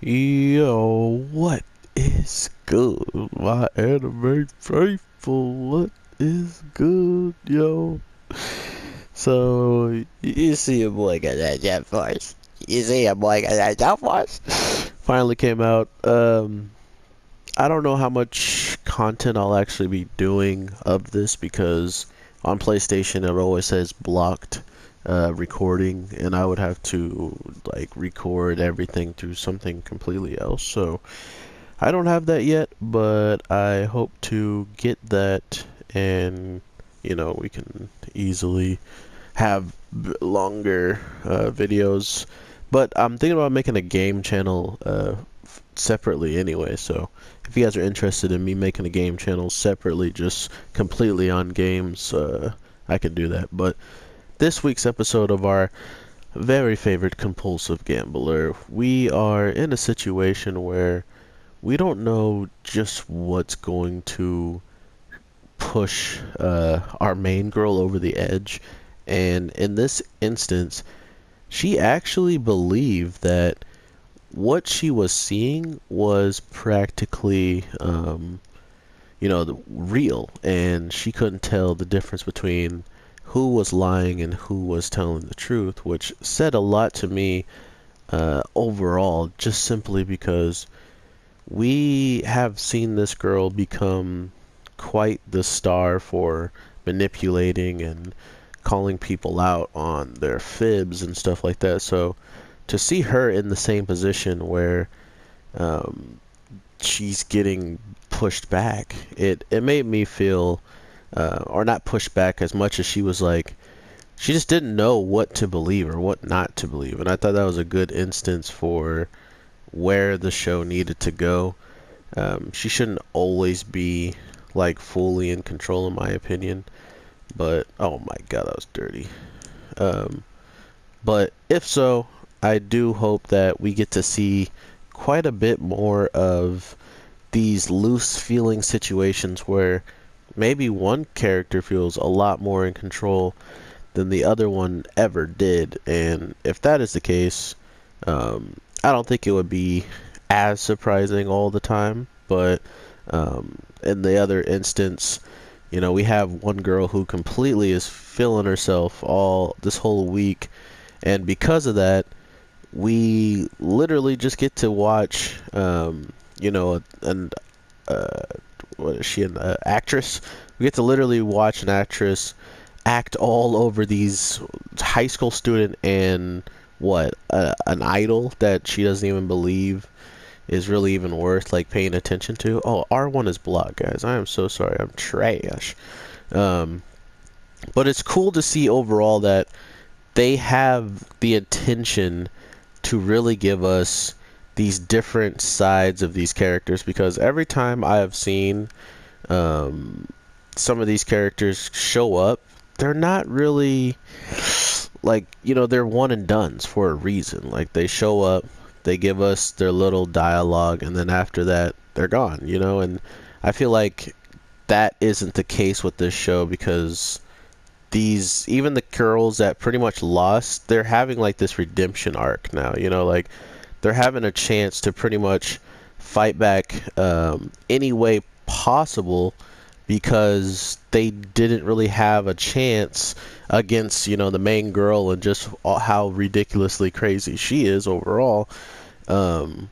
Yo, what is good, my anime faithful? What is good, yo? So, you see a boy got that Jumpforce. You see a boy got that Jumpforce. Finally came out. I don't know how much content I'll actually be doing of this because on PlayStation it always says blocked recording, and I would have to like record everything through something completely else. So I don't have that yet, but I hope to get that, and we can easily have longer videos. But I'm thinking about making a game channel separately anyway. So if you guys are interested in me making a game channel separately, just completely on games, I can do that. But this week's episode of our very favorite compulsive gambler, we are in a situation where we don't know just what's going to push our main girl over the edge. And in this instance, she actually believed that what she was seeing was practically, real, and she couldn't tell the difference between who was lying and who was telling the truth, which said a lot to me overall, just simply because we have seen this girl become quite the star for manipulating and calling people out on their fibs and stuff like that. So to see her in the same position where um, she's getting pushed back, it made me feel, or not pushed back as much as she was like, she just didn't know what to believe or what not to believe. And I thought that was a good instance for where the show needed to go. She shouldn't always be like fully in control, in my opinion. But oh my god, that was dirty. Um, but if so, I do hope that we get to see quite a bit more of these loose feeling situations where maybe one character feels a lot more in control than the other one ever did. And if that is the case, I don't think it would be as surprising all the time. But in the other instance, we have one girl who completely is feeling herself all this whole week, and because of that, we literally just get to watch, an uh, what is she, an actress? We get to literally watch an actress act all over these high school student and an idol that she doesn't even believe is really even worth like paying attention to. Oh, R1 is blocked, guys. I am so sorry. I'm trash. Um, but it's cool to see overall that they have the intention to really give us these different sides of these characters, because every time I have seen um, some of these characters show up, they're not really like, they're one and dones for a reason. Like, they show up, they give us their little dialogue, and then after that, they're gone, and I feel like that isn't the case with this show, because even the girls that pretty much lost, they're having like this redemption arc now, like they're having a chance to pretty much fight back any way possible, because they didn't really have a chance against, the main girl and just how ridiculously crazy she is overall. Um,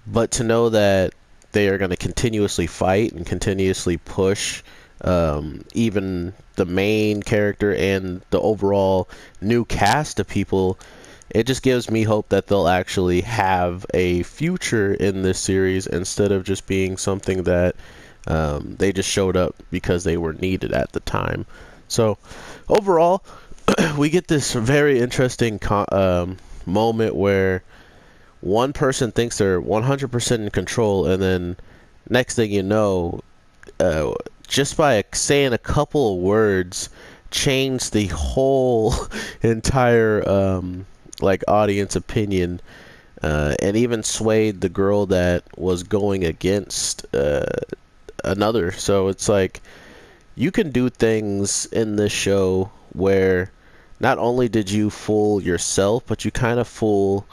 but to know that they are going to continuously fight and continuously push even the main character and the overall new cast of people, it just gives me hope that they'll actually have a future in this series instead of just being something that they just showed up because they were needed at the time. So overall, we get this very interesting moment where one person thinks they're 100% in control, and then next thing you know, uh, just by saying a couple of words, change the whole entire like audience opinion, and even swayed the girl that was going against another. So it's like you can do things in this show where not only did you fool yourself, but you kind of fool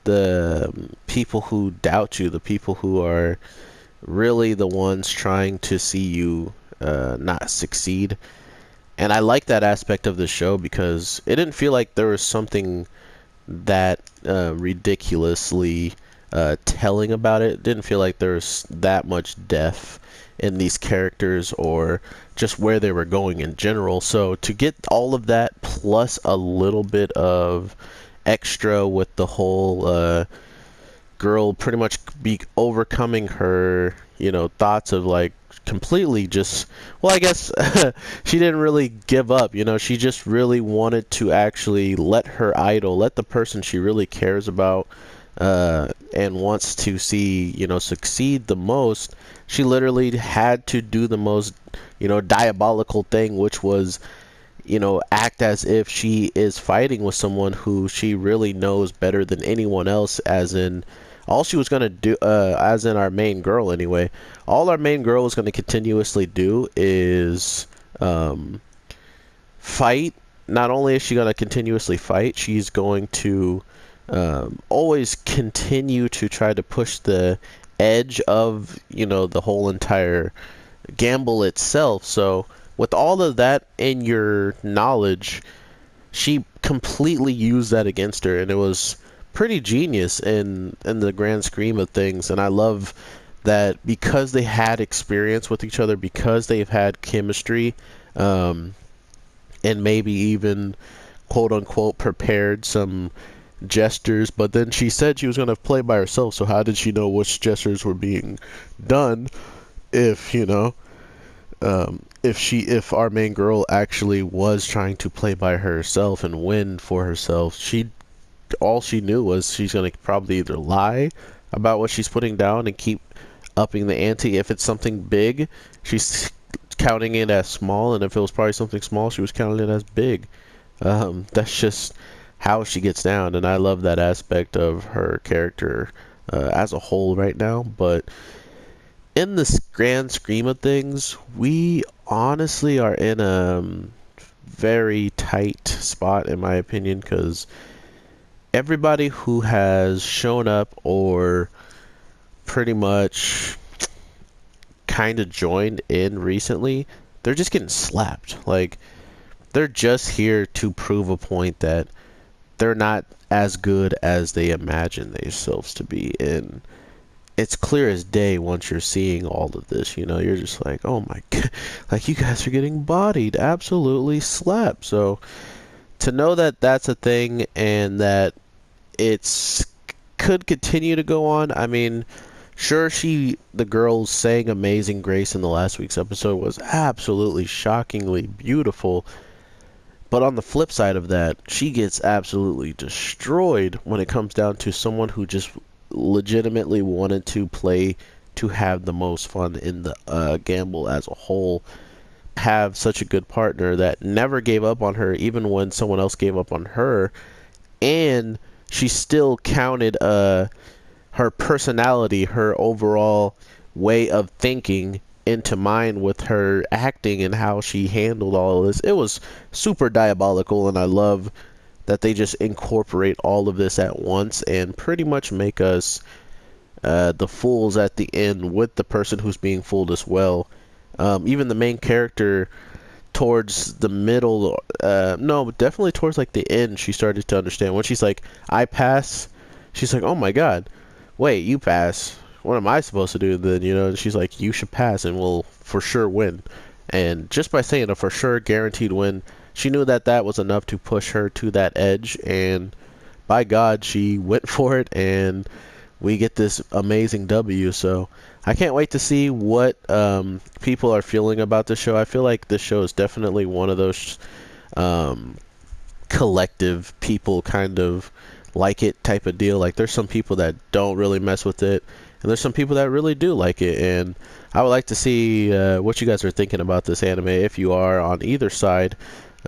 the people who doubt you, the people who are really the ones trying to see you not succeed. And I like that aspect of the show because it didn't feel like there was something that ridiculously telling about it. It didn't feel like there was that much depth in these characters or just where they were going in general. So to get all of that plus a little bit of extra with the whole girl pretty much be overcoming her, thoughts of like completely just, well, I guess she didn't really give up, she just really wanted to actually let her idol, let the person she really cares about and wants to see, succeed the most. She literally had to do the most, diabolical thing, which was, act as if she is fighting with someone who she really knows better than anyone else, as in all she was going to do, as in our main girl anyway, all our main girl was going to continuously do is fight. Not only is she going to continuously fight, she's going to always continue to try to push the edge of, the whole entire gamble itself. So with all of that in your knowledge, she completely used that against her, and it was pretty genius in the grand scheme of things. And I love that because they had experience with each other, because they've had chemistry, and maybe even quote unquote prepared some gestures, but then she said she was going to play by herself, so how did she know which gestures were being done if, if our main girl actually was trying to play by herself and win for herself? All she knew was she's going to probably either lie about what she's putting down and keep upping the ante. If it's something big, she's counting it as small, and if it was probably something small, she was counting it as big. That's just how she gets down, and I love that aspect of her character as a whole right now. But in the grand scheme of things, we honestly are in a very tight spot, in my opinion, because everybody who has shown up or pretty much kind of joined in recently, they're just getting slapped. Like, they're just here to prove a point that they're not as good as they imagine themselves to be. And it's clear as day once you're seeing all of this, you're just like, oh my god, like, you guys are getting bodied, absolutely slapped. So to know that that's a thing and that it's could continue to go on, I mean, sure, the girl saying Amazing Grace in the last week's episode was absolutely shockingly beautiful. But on the flip side of that, she gets absolutely destroyed when it comes down to someone who just legitimately wanted to play to have the most fun in the gamble as a whole. Have such a good partner that never gave up on her, even when someone else gave up on her. And she still counted her personality, her overall way of thinking into mind with her acting and how she handled all of this. It was super diabolical, and I love that they just incorporate all of this at once and pretty much make us the fools at the end with the person who's being fooled as well. Even the main character towards the middle, no, definitely towards like the end, she started to understand. When she's like, I pass, she's like, oh my god, wait, you pass, what am I supposed to do then? And she's like, you should pass and we'll for sure win. And just by saying a for sure guaranteed win, she knew that that was enough to push her to that edge, and by god, she went for it, and we get this amazing W. So I can't wait to see what people are feeling about this show. I feel like this show is definitely one of those collective people kind of like it type of deal. Like, there's some people that don't really mess with it, and there's some people that really do like it. And I would like to see what you guys are thinking about this anime, if you are on either side.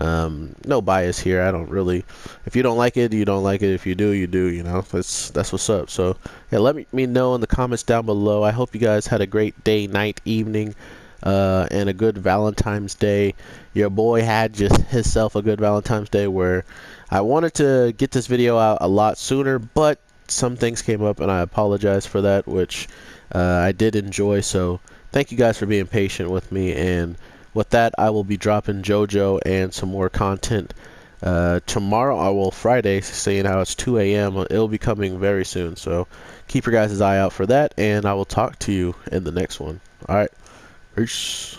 No bias here. I don't really, if you don't like it, you don't like it. If you do, you do, that's what's up. So yeah, let me know in the comments down below. I hope you guys had a great day, night, evening, and a good Valentine's Day. Your boy had just himself a good Valentine's Day, where I wanted to get this video out a lot sooner, but some things came up, and I apologize for that, which I did enjoy. So thank you guys for being patient with me. And with that, I will be dropping JoJo and some more content tomorrow. Friday, seeing how it's 2 a.m. It'll be coming very soon. So keep your guys' eye out for that, and I will talk to you in the next one. All right, peace.